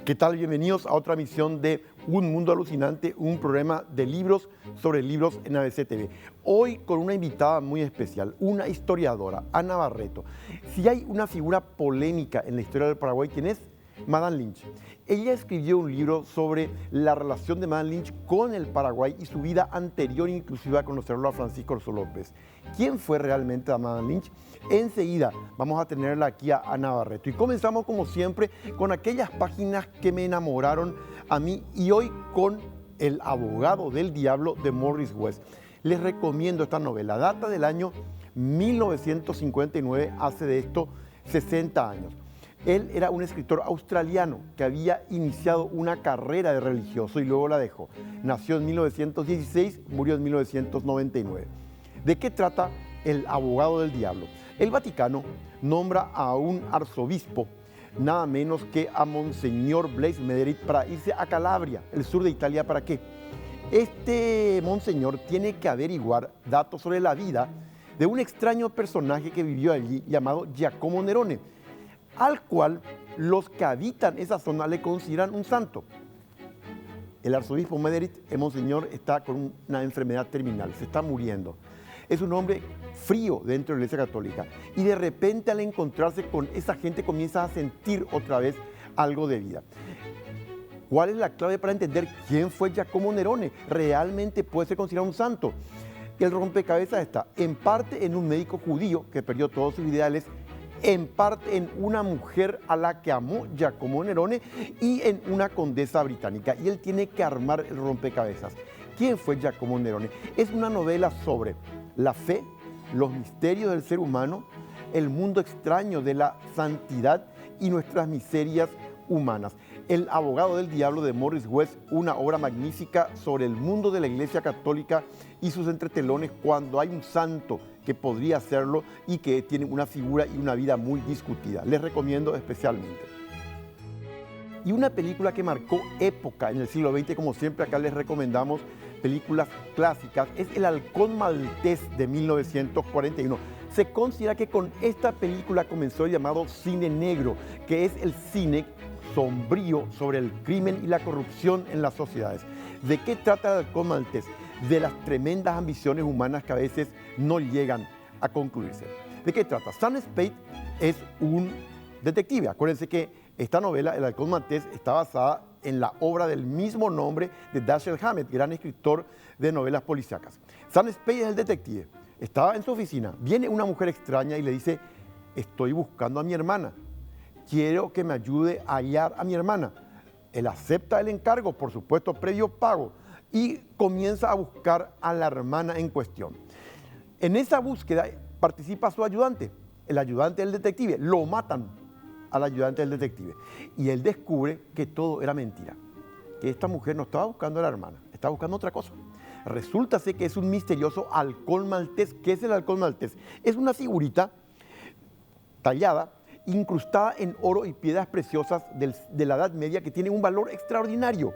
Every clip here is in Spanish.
¿Qué tal? Bienvenidos a otra emisión de Un Mundo Alucinante, un programa de libros sobre libros en ABC TV. Hoy con una invitada muy especial, una historiadora, Ana Barreto. Si hay una figura polémica en la historia del Paraguay, ¿quién es? Madame Lynch. Ella escribió un libro sobre la relación de Madame Lynch con el Paraguay y su vida anterior inclusive a conocerlo a Francisco Orso López. ¿Quién fue realmente Madame Lynch? Enseguida vamos a tenerla aquí a Ana Barreto. Y comenzamos como siempre con aquellas páginas que me enamoraron a mí y hoy con El abogado del diablo de Morris West. Les recomiendo esta novela. Data del año 1959, hace de esto 60 años. Él era un escritor australiano que había iniciado una carrera de religioso y luego la dejó. Nació en 1916, murió en 1999. ¿De qué trata El abogado del diablo? El Vaticano nombra a un arzobispo, nada menos que a Monseñor Blaise Mederit, para irse a Calabria, el sur de Italia. ¿Para qué? Este monseñor tiene que averiguar datos sobre la vida de un extraño personaje que vivió allí llamado Giacomo Nerone, al cual los que habitan esa zona le consideran un santo. El arzobispo Mederit, el monseñor, está con una enfermedad terminal, se está muriendo. Es un hombre frío dentro de la Iglesia Católica y de repente al encontrarse con esa gente comienza a sentir otra vez algo de vida. ¿Cuál es la clave para entender quién fue Giacomo Nerone? ¿Realmente puede ser considerado un santo? El rompecabezas está en parte en un médico judío que perdió todos sus ideales, en parte en una mujer a la que amó Giacomo Nerone y en una condesa británica. Y él tiene que armar el rompecabezas. ¿Quién fue Giacomo Nerone? Es una novela sobre la fe, los misterios del ser humano, el mundo extraño de la santidad y nuestras miserias humanas. El abogado del diablo de Morris West, una obra magnífica sobre el mundo de la Iglesia Católica y sus entretelones cuando hay un santo que podría hacerlo y que tiene una figura y una vida muy discutida. Les recomiendo especialmente. Y una película que marcó época en el siglo XX, como siempre acá les recomendamos películas clásicas, es El halcón maltés de 1941. Se considera que con esta película comenzó el llamado cine negro, que es el cine sombrío sobre el crimen y la corrupción en las sociedades. ¿De qué trata El halcón maltés? De las tremendas ambiciones humanas que a veces no llegan a concluirse. ¿De qué trata? Sam Spade es un detective. Acuérdense que esta novela, El halcón maltés, está basada en la obra del mismo nombre de Dashiell Hammett, gran escritor de novelas policíacas. Sam Spade es el detective. Estaba en su oficina. Viene una mujer extraña y le dice: estoy buscando a mi hermana. Quiero que me ayude a hallar a mi hermana. Él acepta el encargo, por supuesto, previo pago, y comienza a buscar a la hermana en cuestión. En esa búsqueda participa su ayudante, el ayudante del detective. Lo matan al ayudante del detective y él descubre que todo era mentira, que esta mujer no estaba buscando a la hermana, estaba buscando otra cosa. Resulta ser que es un misterioso halcón maltés. ¿Qué es el halcón maltés? Es una figurita tallada, incrustada en oro y piedras preciosas de la Edad Media, que tiene un valor extraordinario.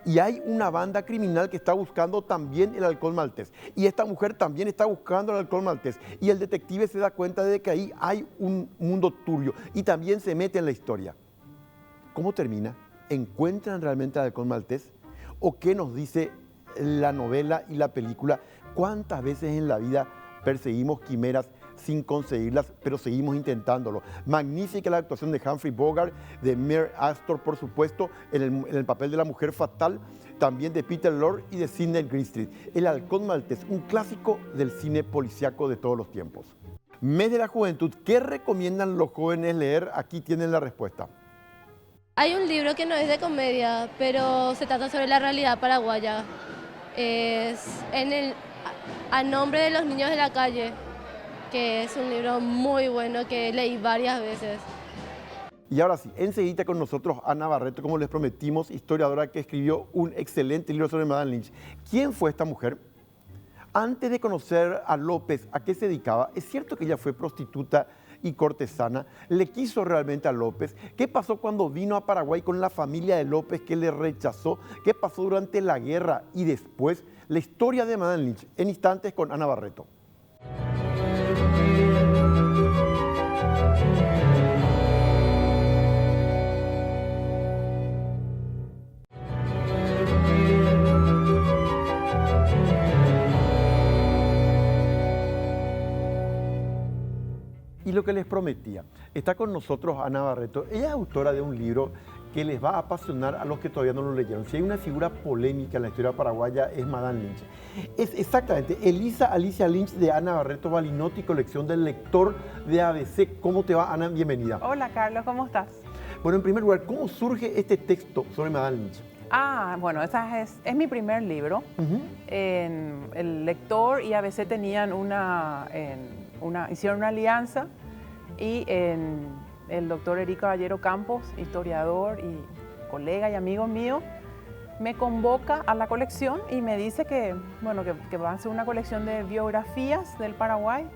Y hay una banda criminal que está buscando también el halcón maltés. Y esta mujer también está buscando el halcón maltés. Y el detective se da cuenta de que ahí hay un mundo turbio y también se mete en la historia. ¿Cómo termina? ¿Encuentran realmente al halcón maltés? ¿O qué nos dice la novela y la película? ¿Cuántas veces en la vida perseguimos quimeras sin conseguirlas, pero seguimos intentándolo? Magnífica la actuación de Humphrey Bogart, de Mare Astor, por supuesto, en el papel de la mujer fatal, también de Peter Lorre y de Sidney Greenstreet. El halcón maltés, un clásico del cine policíaco de todos los tiempos. Mes de la juventud, ¿qué recomiendan los jóvenes leer? Aquí tienen la respuesta. Hay un libro que no es de comedia, pero se trata sobre la realidad paraguaya. Es a nombre de los niños de la calle, que es un libro muy bueno que leí varias veces. Y ahora sí, enseguida con nosotros Ana Barreto, como les prometimos, historiadora que escribió un excelente libro sobre Madame Lynch. ¿Quién fue esta mujer? Antes de conocer a López, ¿a qué se dedicaba? Es cierto que ella fue prostituta y cortesana. ¿Le quiso realmente a López? ¿Qué pasó cuando vino a Paraguay con la familia de López que le rechazó? ¿Qué pasó durante la guerra y después? La historia de Madame Lynch, en instantes con Ana Barreto. Y lo que les prometía, está con nosotros Ana Barreto. Ella es autora de un libro que les va a apasionar a los que todavía no lo leyeron. Si hay una figura polémica en la historia paraguaya es Madame Lynch. Es exactamente Elisa Alicia Lynch de Ana Barreto Balinotti, colección del lector de ABC. ¿Cómo te va, Ana? Bienvenida. Hola, Carlos, ¿cómo estás? Bueno, en primer lugar, ¿cómo surge este texto sobre Madame Lynch? Bueno, esa es mi primer libro. El lector y ABC tenían hicieron una alianza y el doctor Erico Caballero Campos, historiador y colega y amigo mío, me convoca a la colección y me dice que va a ser una colección de biografías del Paraguay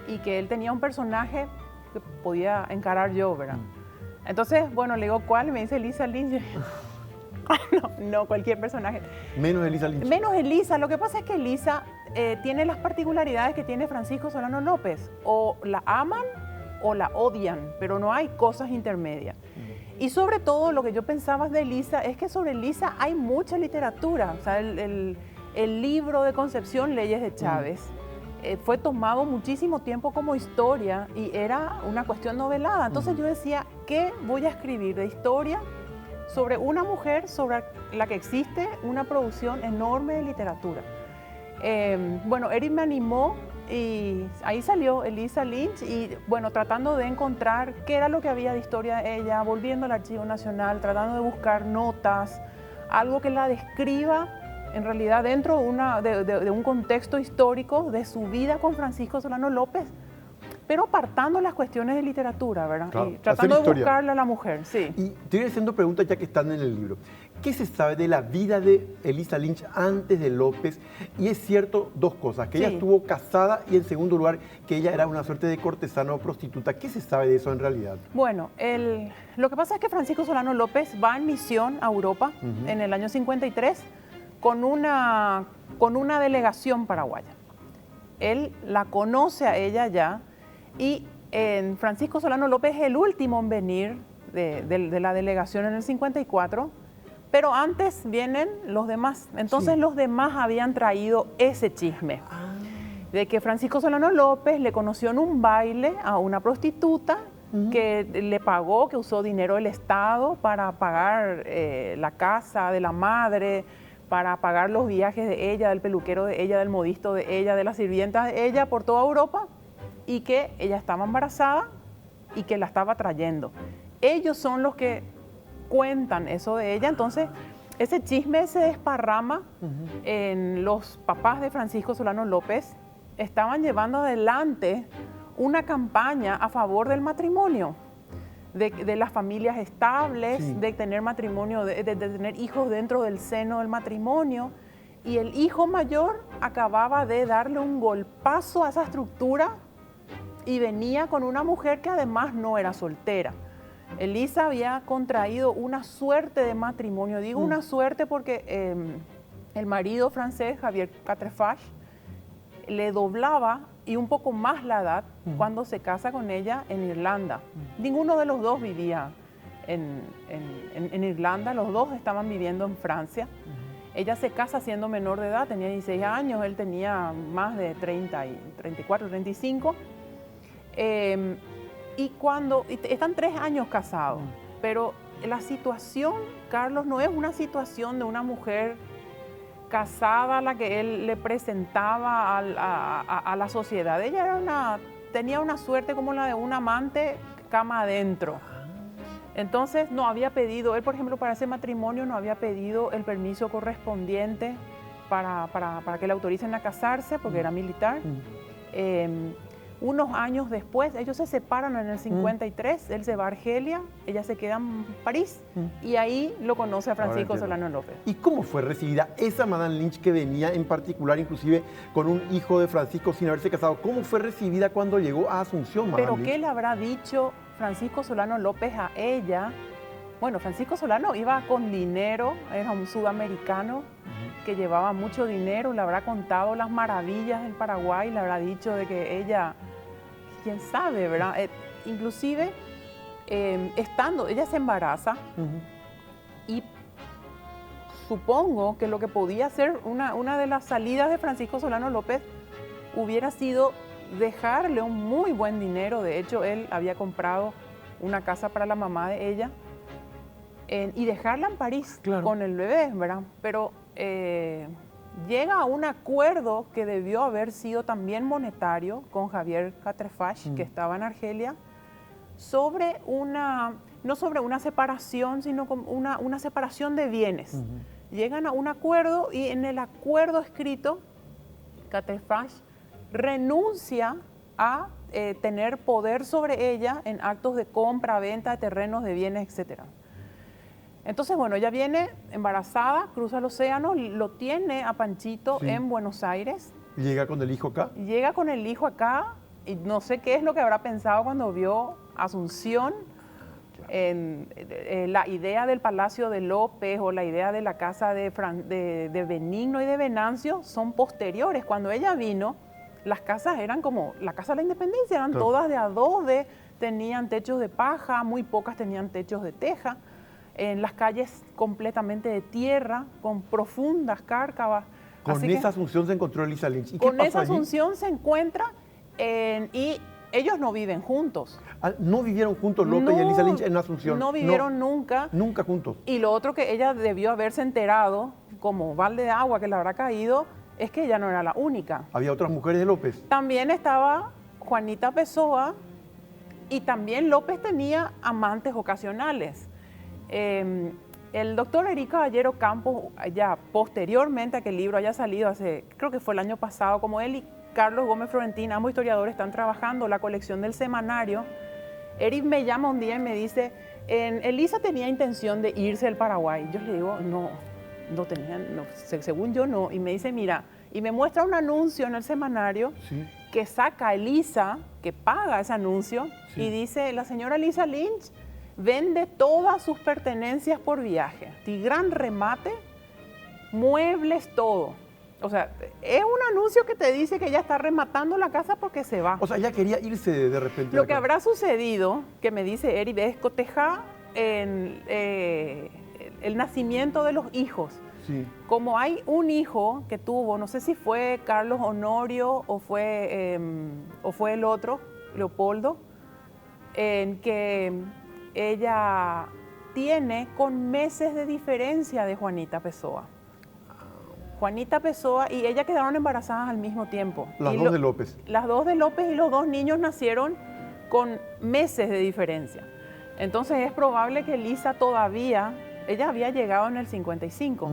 y que él tenía un personaje que podía encarar yo, ¿verdad? Entonces, le digo, ¿cuál? Me dice Elisa Lynch. No, cualquier personaje. Menos Elisa Lynch. Menos Elisa. Lo que pasa es que Elisa tiene las particularidades que tiene Francisco Solano López. O la aman o la odian, pero no hay cosas intermedias. Y sobre todo lo que yo pensaba de Elisa es que sobre Elisa hay mucha literatura. O sea, el libro de Concepción Leyes de Chávez fue tomado muchísimo tiempo como historia y era una cuestión novelada. Entonces yo decía, ¿qué voy a escribir de historia sobre una mujer sobre la que existe una producción enorme de literatura? Eric me animó y ahí salió Elisa Lynch y tratando de encontrar qué era lo que había de historia de ella, volviendo al Archivo Nacional, tratando de buscar notas, algo que la describa en realidad dentro de un contexto histórico de su vida con Francisco Solano López, pero apartando las cuestiones de literatura, ¿verdad? Claro, y tratando de buscarle a la mujer, sí. Y te voy haciendo preguntas ya que están en el libro. ¿Qué se sabe de la vida de Elisa Lynch antes de López? Y es cierto dos cosas, que ella estuvo casada y en segundo lugar, que ella era una suerte de cortesana o prostituta. ¿Qué se sabe de eso en realidad? Bueno, lo que pasa es que Francisco Solano López va en misión a Europa en el año 53 con una delegación paraguaya. Él la conoce a ella ya. Y Francisco Solano López es el último en venir de la delegación en el 54, pero antes vienen los demás. Entonces los demás habían traído ese chisme de que Francisco Solano López le conoció en un baile a una prostituta que le pagó, que usó dinero del Estado para pagar la casa de la madre, para pagar los viajes de ella, del peluquero de ella, del modisto de ella, de las sirvientas de ella por toda Europa, y que ella estaba embarazada y que la estaba trayendo. Ellos son los que cuentan eso de ella. Entonces, ese chisme se desparrama en los papás de Francisco Solano López. Estaban llevando adelante una campaña a favor del matrimonio, de las familias estables, de tener matrimonio, de tener hijos dentro del seno del matrimonio. Y el hijo mayor acababa de darle un golpazo a esa estructura y venía con una mujer que además no era soltera. Elisa había contraído una suerte de matrimonio. Digo una suerte porque el marido francés, Javier Quatrefages, le doblaba y un poco más la edad cuando se casa con ella en Irlanda. Ninguno de los dos vivía en Irlanda, los dos estaban viviendo en Francia. Ella se casa siendo menor de edad, tenía 16 años, él tenía más de 34, 35. Y están 3 años casados, pero la situación, Carlos, no es una situación de una mujer casada a la que él le presentaba a la sociedad. Ella tenía una suerte como la de un amante cama adentro. Entonces no había pedido, él por ejemplo para ese matrimonio no había pedido el permiso correspondiente para que le autoricen a casarse porque era militar. Unos años después, ellos se separan en el 53, él se va a Argelia, ella se queda en París y ahí lo conoce a Francisco Solano López. ¿Y cómo fue recibida esa Madame Lynch que venía en particular inclusive con un hijo de Francisco sin haberse casado? ¿Cómo fue recibida cuando llegó a Asunción, Madame Lynch? ¿Pero qué le habrá dicho Francisco Solano López a ella? Bueno, Francisco Solano iba con dinero, era un sudamericano que llevaba mucho dinero, le habrá contado las maravillas del Paraguay, le habrá dicho de que ella, quién sabe, ¿verdad? Inclusive, ella se embaraza y supongo que lo que podía ser una de las salidas de Francisco Solano López hubiera sido dejarle un muy buen dinero. De hecho, él había comprado una casa para la mamá de ella y dejarla en París con el bebé, ¿verdad? Pero llega a un acuerdo que debió haber sido también monetario con Javier Catrefach, que estaba en Argelia, sobre no sobre una separación, sino como una separación de bienes. Llegan a un acuerdo y en el acuerdo escrito, Catrefach renuncia a tener poder sobre ella en actos de compra, venta de terrenos, de bienes, etc. Entonces, bueno, ella viene embarazada, cruza el océano, lo tiene a Panchito en Buenos Aires. ¿Llega con el hijo acá? Llega con el hijo acá y no sé qué es lo que habrá pensado cuando vio Asunción. La idea del Palacio de López o la idea de la casa de Benigno y de Venancio son posteriores. Cuando ella vino, las casas eran como la Casa de la Independencia, eran todas de adobe, tenían techos de paja, muy pocas tenían techos de teja, en las calles completamente de tierra, con profundas cárcavas. Con esa Asunción se encontró Elisa Lynch. ¿Y qué con pasó esa allí? Asunción se encuentra y ellos no viven juntos. ¿No vivieron juntos López y Elisa Lynch en Asunción? No vivieron nunca. Nunca juntos. Y lo otro que ella debió haberse enterado, como balde de agua que le habrá caído, es que ella no era la única. ¿Había otras mujeres de López? También estaba Juanita Pessoa y también López tenía amantes ocasionales. El doctor Eric Caballero Campos, ya posteriormente a que el libro haya salido, creo que fue el año pasado, como él y Carlos Gómez Florentín, ambos historiadores, están trabajando la colección del semanario. Eric me llama un día y me dice, Elisa tenía intención de irse al Paraguay. Yo le digo, no tenía, según yo no. Y me dice, mira, y me muestra un anuncio en el semanario que saca Elisa, que paga ese anuncio, y dice, la señora Elisa Lynch vende todas sus pertenencias por viaje. Y gran remate, muebles, todo. O sea, es un anuncio que te dice que ella está rematando la casa porque se va. O sea, ella quería irse de repente. Lo que habrá sucedido, que me dice Eri, es cotejar el nacimiento de los hijos. Sí. Como hay un hijo que tuvo, no sé si fue Carlos Honorio o fue el otro, Leopoldo, en que ella tiene con meses de diferencia de Juanita Pessoa. Juanita Pessoa y ella quedaron embarazadas al mismo tiempo. Las dos de López. Las dos de López y los dos niños nacieron con meses de diferencia. Entonces es probable que Elisa todavía, ella había llegado en el 55,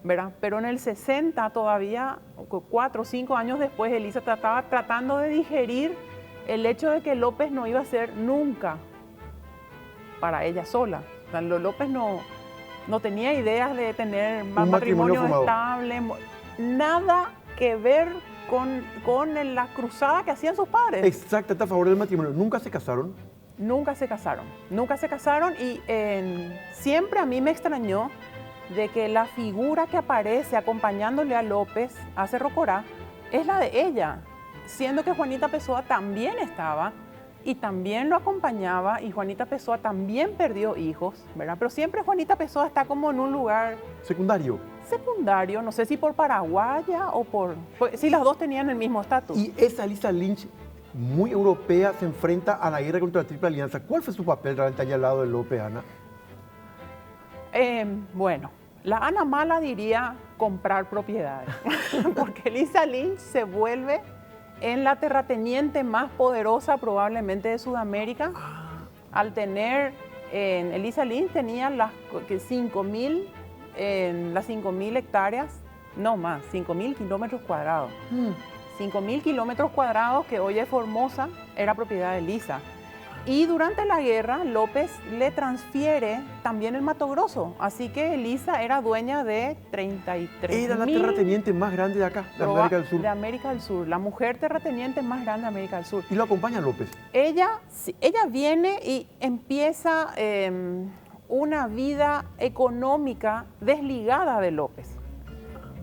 ¿verdad? Pero en el 60 todavía, 4 o 5 años después, Elisa estaba tratando de digerir el hecho de que López no iba a ser nunca para ella sola. O sea, López no tenía ideas de tener un matrimonio estable, nada que ver con la cruzada que hacían sus padres. Exacto, está a favor del matrimonio. ¿Nunca se casaron? Nunca se casaron y siempre a mí me extrañó de que la figura que aparece acompañándole a López, a Cerro Corá, es la de ella, siendo que Juanita Pessoa también estaba y también lo acompañaba y Juanita Pessoa también perdió hijos, ¿verdad? Pero siempre Juanita Pessoa está como en un lugar secundario, no sé si por paraguaya o si las dos tenían el mismo estatus. Y esa Elisa Lynch, muy europea, se enfrenta a la guerra contra la Triple Alianza. ¿Cuál fue su papel realmente allá al lado de López, Ana? Bueno, la Ana Mala diría comprar propiedades, porque Elisa Lynch se vuelve en la terrateniente más poderosa probablemente de Sudamérica. Al tener, Elisa Lynch tenía las 5.000 hectáreas, no más, 5.000 kilómetros cuadrados. 5.000 kilómetros cuadrados que hoy es Formosa, era propiedad de Elisa. Y durante la guerra, López le transfiere también el Mato Grosso. Así que Elisa era dueña de 33.000. Era la terrateniente más grande de acá, de América del Sur. De América del Sur, la mujer terrateniente más grande de América del Sur. ¿Y lo acompaña López? Ella viene y empieza una vida económica desligada de López.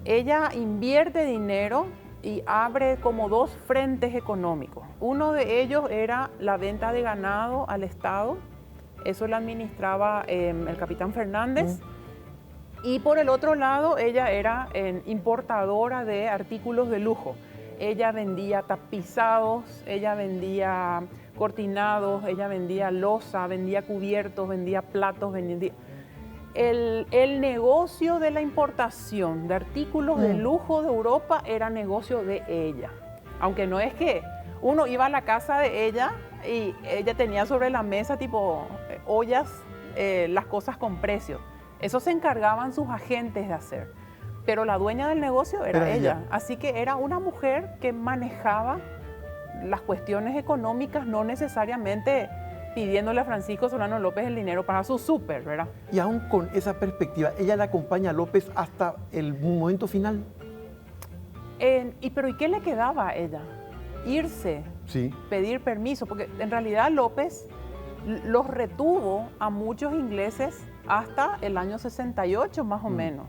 Ella invierte dinero y abre como 2 frentes económicos. Uno de ellos era la venta de ganado al Estado, eso lo administraba el capitán Fernández. Y por el otro lado, ella era importadora de artículos de lujo. ella vendía tapizados, ella vendía cortinados, ella vendía loza, vendía cubiertos, vendía platos, vendía... El negocio de la importación de artículos de lujo de Europa era negocio de ella. Aunque no es que uno iba a la casa de ella y ella tenía sobre la mesa tipo ollas, las cosas con precios. Eso se encargaban sus agentes de hacer. Pero la dueña del negocio era ella. Así que era una mujer que manejaba las cuestiones económicas, no necesariamente pidiéndole a Francisco Solano López el dinero para su súper, ¿verdad? Y aún con esa perspectiva, ella le acompaña a López hasta el momento final. ¿Pero y qué le quedaba a ella? Irse, sí, pedir permiso, porque en realidad López los retuvo a muchos ingleses hasta el año 68 más o menos.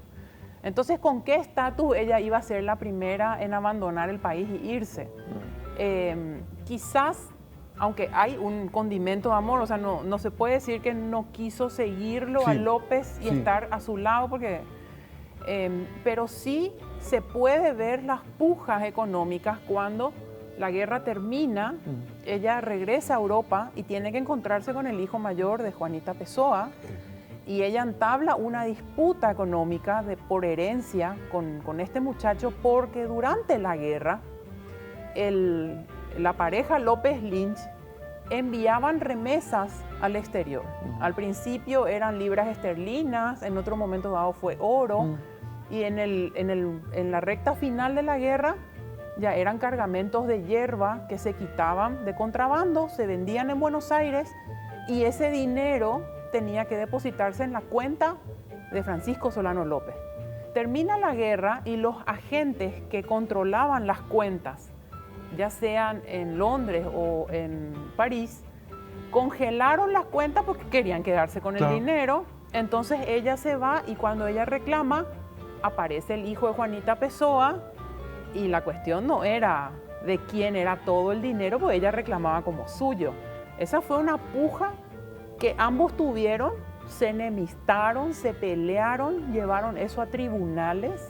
Entonces, ¿con qué estatus ella iba a ser la primera en abandonar el país y irse? Quizás, aunque hay un condimento de amor, o sea, no se puede decir que no quiso seguirlo a López y estar a su lado, porque, pero sí se puede ver las pujas económicas cuando la guerra termina, ella regresa a Europa y tiene que encontrarse con el hijo mayor de Juanita Pessoa, y ella entabla una disputa económica por herencia con este muchacho, porque durante la guerra la pareja López Lynch enviaban remesas al exterior. Al principio eran libras esterlinas, en otro momento dado fue oro, y en la recta final de la guerra ya eran cargamentos de hierba que se quitaban de contrabando, se vendían en Buenos Aires, y ese dinero tenía que depositarse en la cuenta de Francisco Solano López. Termina la guerra y los agentes que controlaban las cuentas, ya sean en Londres o en París, congelaron las cuentas porque querían quedarse con el dinero. Entonces ella se va, y cuando ella reclama, aparece el hijo de Juanita Pessoa, y la cuestión no era de quién era todo el dinero, porque ella reclamaba como suyo. Esa fue una puja que ambos tuvieron, se enemistaron, se pelearon, llevaron eso a tribunales.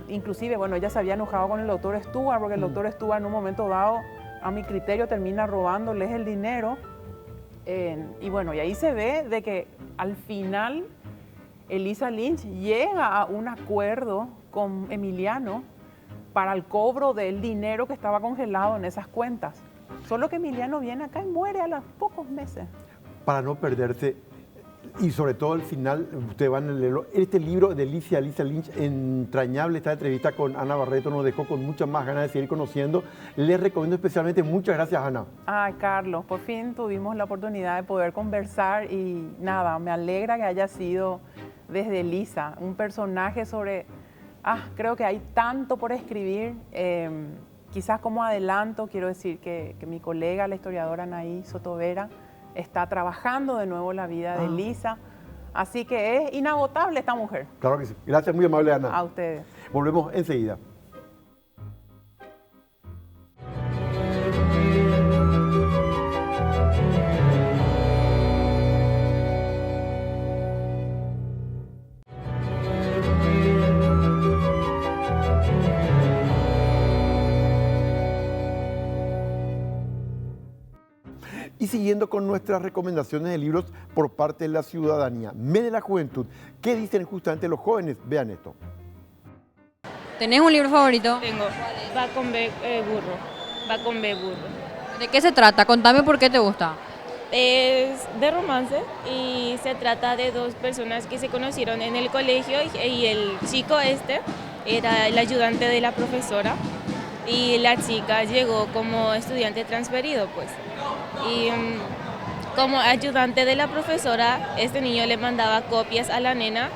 Inclusive, bueno, ella se había enojado con el doctor Stuart, porque el doctor Stuart en un momento dado, a mi criterio, termina robándoles el dinero. Y bueno, y ahí se ve de que al final Elisa Lynch llega a un acuerdo con Emiliano para el cobro del dinero que estaba congelado en esas cuentas. Solo que Emiliano viene acá y muere a los pocos meses. Para no perderse, y sobre todo al final, ustedes van a leerlo, este libro de Elisa Lynch, entrañable. Esta entrevista con Ana Barreto nos dejó con muchas más ganas de seguir conociendo. Les recomiendo especialmente. Muchas gracias, Ana. Ay, Carlos, por fin tuvimos la oportunidad de poder conversar, y nada, me alegra que haya sido desde Elisa, un personaje sobre... creo que hay tanto por escribir. Quizás como adelanto, quiero decir que mi colega, la historiadora Anaí Sotovera, está trabajando de nuevo la vida de Elisa. Así que es inagotable esta mujer. Claro que sí. Gracias, muy amable, Ana. A ustedes. Volvemos enseguida. Y siguiendo con nuestras recomendaciones de libros por parte de la ciudadanía, mes de la juventud, ¿qué dicen justamente los jóvenes? Vean esto. ¿Tenés un libro favorito? Tengo. Va con B, burro. Va con B, burro. ¿De qué se trata? Contame por qué te gusta. Es de romance y se trata de dos personas que se conocieron en el colegio, y el chico era el ayudante de la profesora, y la chica llegó como estudiante transferido, pues. Y como ayudante de la profesora, este niño le mandaba copias a la nena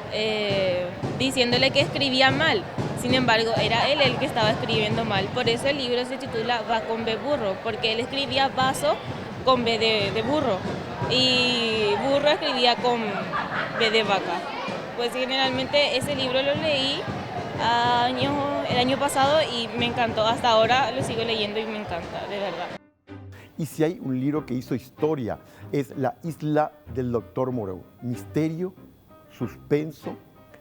diciéndole que escribía mal. Sin embargo, era él el que estaba escribiendo mal. Por eso el libro se titula Va con B burro, porque él escribía vaso con B de burro, y burro escribía con B de vaca. Pues generalmente ese libro lo leí el año pasado y me encantó. Hasta ahora lo sigo leyendo y me encanta, de verdad. Y si hay un libro que hizo historia, es La isla del Dr. Moreau. Misterio, suspenso,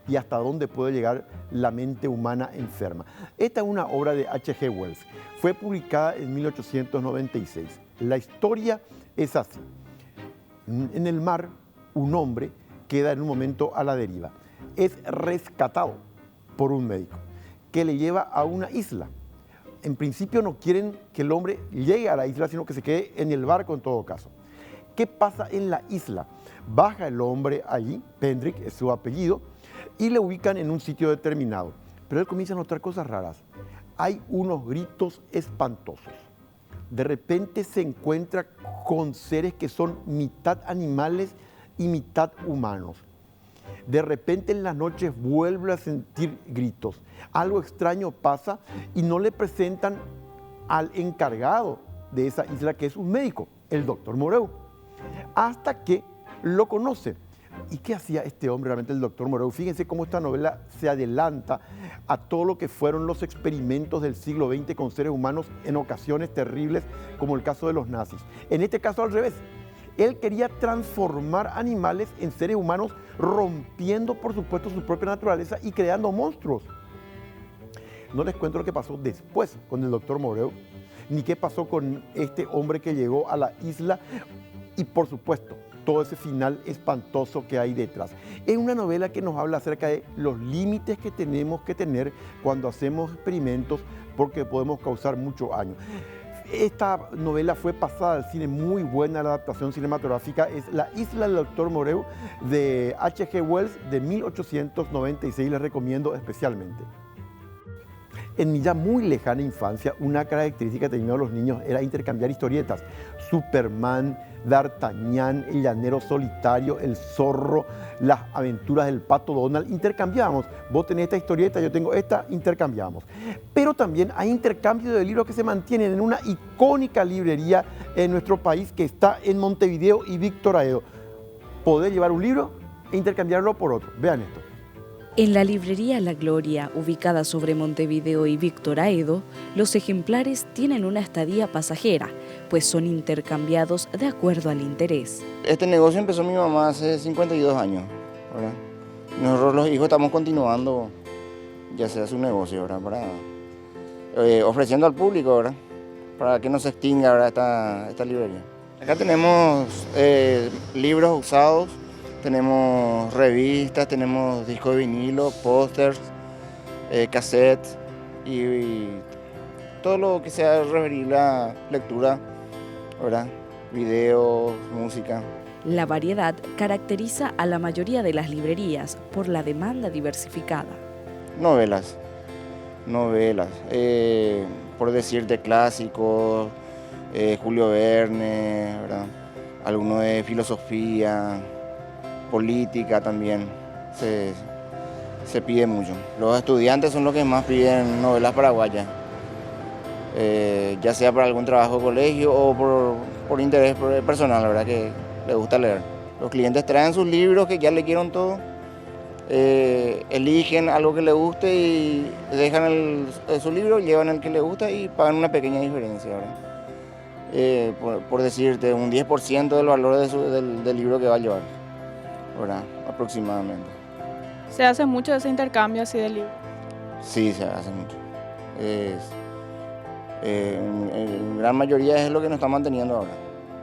y hasta dónde puede llegar la mente humana enferma. Esta es una obra de H.G. Wells. Fue publicada en 1896. La historia es así. En el mar, un hombre queda en un momento a la deriva. Es rescatado por un médico que le lleva a una isla. En principio no quieren que el hombre llegue a la isla, sino que se quede en el barco en todo caso. ¿Qué pasa en la isla? Baja el hombre allí, Pendrick es su apellido, y le ubican en un sitio determinado. Pero él comienza a notar cosas raras. Hay unos gritos espantosos. De repente se encuentra con seres que son mitad animales y mitad humanos. De repente en las noches vuelve a sentir gritos. Algo extraño pasa y no le presentan al encargado de esa isla, que es un médico, el doctor Moreau, hasta que lo conoce. ¿Y qué hacía este hombre realmente, el doctor Moreau? Fíjense cómo esta novela se adelanta a todo lo que fueron los experimentos del siglo XX con seres humanos en ocasiones terribles, como el caso de los nazis. En este caso al revés. Él quería transformar animales en seres humanos, rompiendo, por supuesto, su propia naturaleza y creando monstruos. No les cuento lo que pasó después con el doctor Moreau, ni qué pasó con este hombre que llegó a la isla y, por supuesto, todo ese final espantoso que hay detrás. Es una novela que nos habla acerca de los límites que tenemos que tener cuando hacemos experimentos, porque podemos causar mucho daño. Esta novela fue pasada al cine, muy buena la adaptación cinematográfica, es La isla del doctor Moreau de H.G. Wells de 1896, les recomiendo especialmente. En mi ya muy lejana infancia, una característica que tenían los niños era intercambiar historietas. Superman, D'Artagnan, el llanero solitario, el zorro, las aventuras del pato Donald, intercambiábamos. Vos tenés esta historieta, yo tengo esta, intercambiamos. Pero también hay intercambio de libros que se mantienen en una icónica librería en nuestro país que está en Montevideo y Víctor Aedo. Podés llevar un libro e intercambiarlo por otro. Vean esto. En la librería La Gloria, ubicada sobre Montevideo y Víctor Aedo, los ejemplares tienen una estadía pasajera, pues son intercambiados de acuerdo al interés. Este negocio empezó mi mamá hace 52 años, ¿verdad? Nosotros los hijos estamos continuando ya sea su negocio, ¿verdad? Ofreciendo al público, ¿verdad? Para que no se extinga, ¿verdad? esta librería. Acá tenemos libros usados, tenemos revistas, tenemos discos de vinilo, pósters, cassettes y todo lo que sea referible a lectura, ¿verdad? Videos, música. La variedad caracteriza a la mayoría de las librerías por la demanda diversificada. Novelas, por decirte clásicos, Julio Verne, ¿verdad? Algunos de filosofía, política también, se pide mucho. Los estudiantes son los que más piden novelas paraguayas, ya sea para algún trabajo de colegio o por interés personal, la verdad que les gusta leer. Los clientes traen sus libros que ya leyeron todo, eligen algo que les guste y dejan su libro, llevan el que les gusta y pagan una pequeña diferencia, ¿verdad? Por decirte, un 10% del valor del libro que va a llevar, ¿verdad? Aproximadamente. ¿Se hace mucho ese intercambio así de libros? Sí, se hace mucho. En gran mayoría es lo que nos está manteniendo ahora,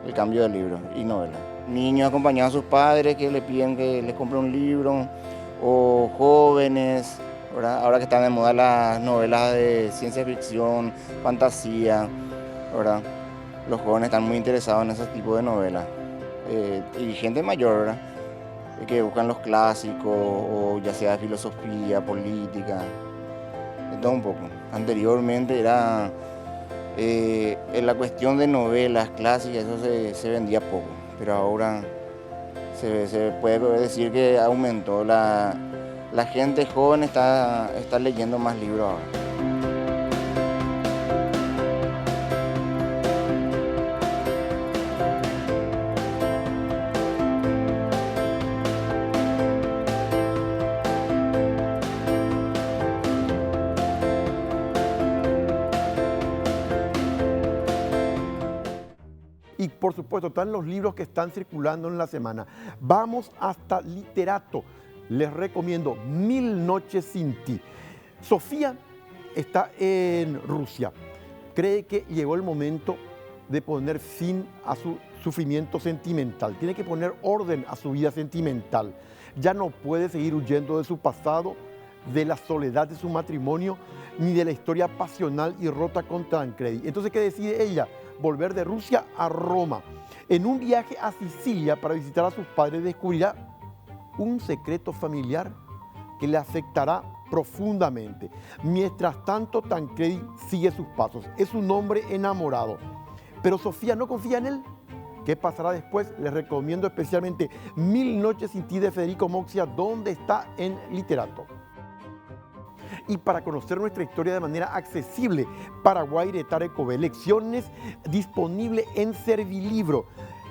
el cambio de libros y novelas. Niños acompañados a sus padres que le piden que les compre un libro, o jóvenes, ¿verdad? Ahora que están de moda las novelas de ciencia ficción, fantasía, ¿verdad? Los jóvenes están muy interesados en ese tipo de novelas. Y gente mayor, ¿verdad? Que buscan los clásicos, o ya sea filosofía, política, de todo un poco. Anteriormente era en la cuestión de novelas clásicas, eso se vendía poco, pero ahora se puede decir que aumentó. La gente joven está leyendo más libros ahora. Y por supuesto, están los libros que están circulando en la semana. Vamos hasta Literato. les recomiendo 1000 noches sin ti. Sofía está en Rusia. Cree que llegó el momento de poner fin a su sufrimiento sentimental. Tiene que poner orden a su vida sentimental. Ya no puede seguir huyendo de su pasado, de la soledad de su matrimonio, ni de la historia pasional y rota con Tancredi. Entonces, ¿qué decide ella? Volver de Rusia a Roma. En un viaje a Sicilia para visitar a sus padres, descubrirá un secreto familiar que le afectará profundamente. Mientras tanto, Tancredi sigue sus pasos. Es un hombre enamorado. Pero Sofía no confía en él. ¿Qué pasará después? Les recomiendo especialmente 1000 noches sin ti de Federico Moxia, donde está en Literato. Y para conocer nuestra historia de manera accesible, Paraguay de Tarek Ové, lecciones disponible en Servilibro.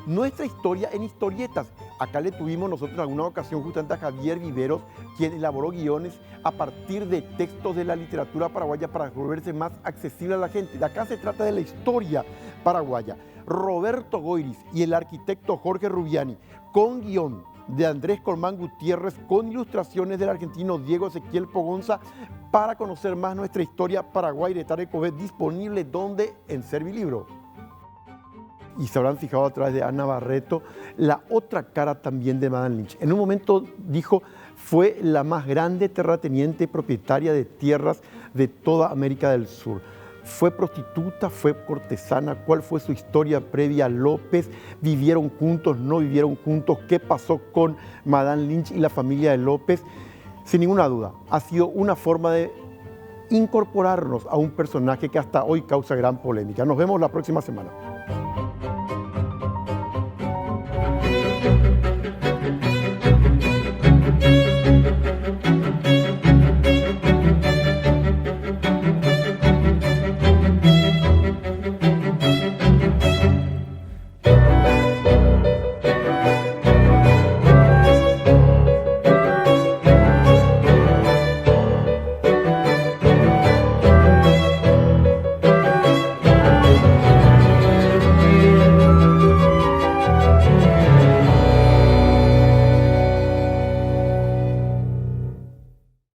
Nuestra historia en historietas. Acá le tuvimos nosotros en alguna ocasión justamente a Javier Viveros, quien elaboró guiones a partir de textos de la literatura paraguaya para volverse más accesible a la gente. De acá se trata de la historia paraguaya. Roberto Goiris y el arquitecto Jorge Rubiani, con guión de Andrés Colmán Gutiérrez, con ilustraciones del argentino Diego Ezequiel Pogonza, para conocer más nuestra historia Paraguay de Tarek Ové, disponible donde en Servilibro. Y se habrán fijado a través de Ana Barreto la otra cara también de Madame Lynch. En un momento dijo, fue la más grande terrateniente propietaria de tierras de toda América del Sur. Fue prostituta, fue cortesana. ¿Cuál fue su historia previa a López? ¿Vivieron juntos? ¿No vivieron juntos? ¿Qué pasó con Madame Lynch y la familia de López? Sin ninguna duda, ha sido una forma de incorporarnos a un personaje que hasta hoy causa gran polémica. Nos vemos la próxima semana.